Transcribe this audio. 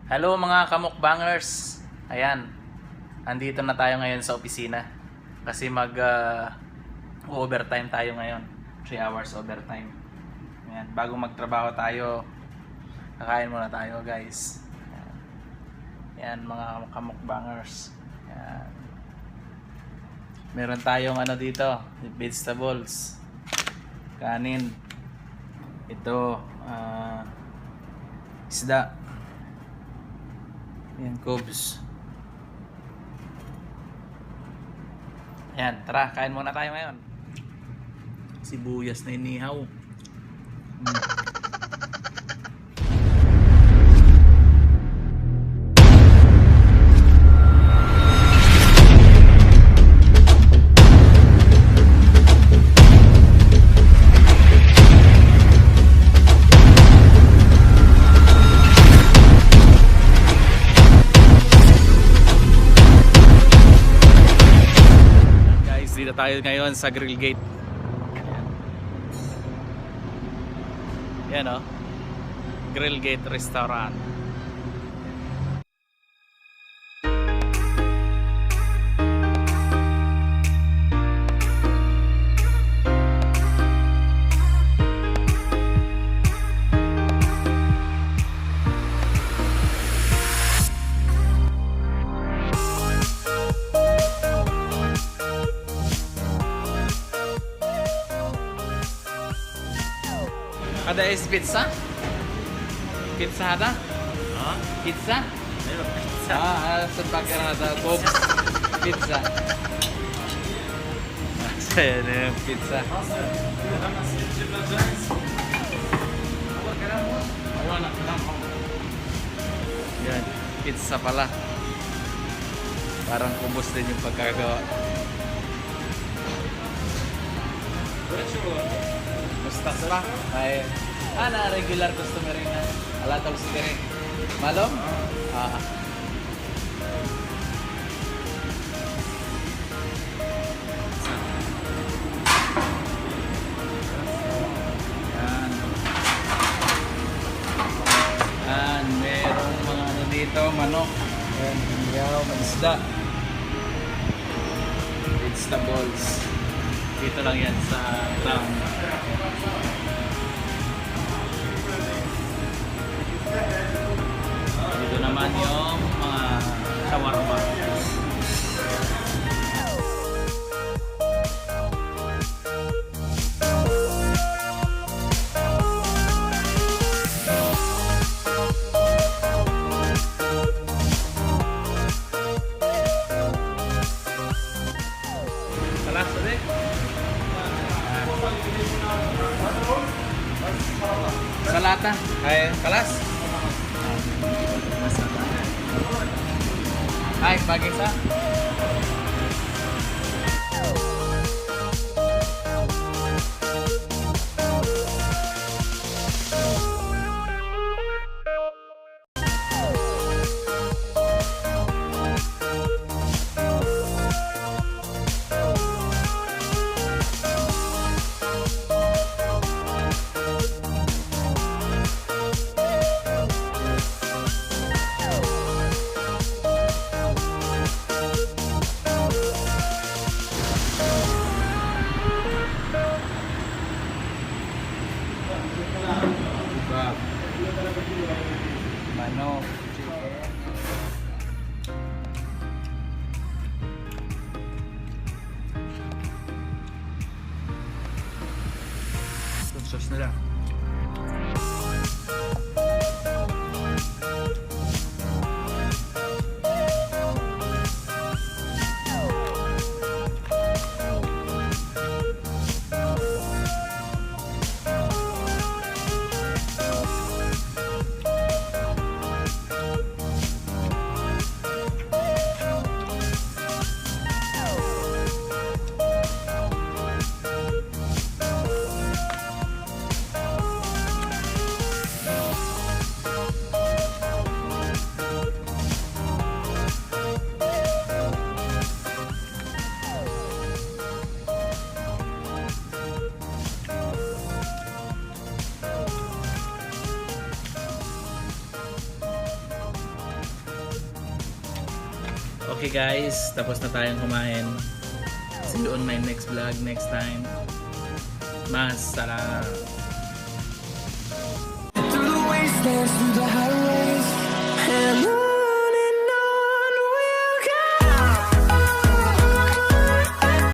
Hello mga kamukbangers. Ayan. Andito na tayo ngayon sa opisina. Kasi overtime tayo ngayon. 3 hours overtime. Ayan. Bago magtrabaho tayo, kakain muna tayo guys. Ayan, ayan mga kamukbangers. Ayan. Meron tayong dito, vegetables, kanin, ito, isda. Ayan, cubes. Ayan, tara, kain muna tayo ngayon. Sibuyas na inihaw. Dito tayo ngayon sa Grill Gate. Yan o, Grill Gate Restaurant. Ada is pizza? Pizza ada? Ja, Pizza? det var pizza. Sebagai ada Bob's Pizza. Saya ada pizza. Yan, pizza pala. Parang kubos din yung pagkagawa. Mustas pa? Ay, na regular customer rin na. Ala tol si Tere. Malom? Yan. Yan, merong mga dito, manok. Yan, hinyaw, manisda. Vegetables. Dito lang yan sa ground. Dito naman yung mga shawarma. Kalas ulit. Salata. Ay, kalas. Ay, pagi sa. Manok, chicken. Sauce nila. Okay guys, tapos na tayong kumain. See you on my next vlog next time. Massalam. Through the wastelands, through the highways, and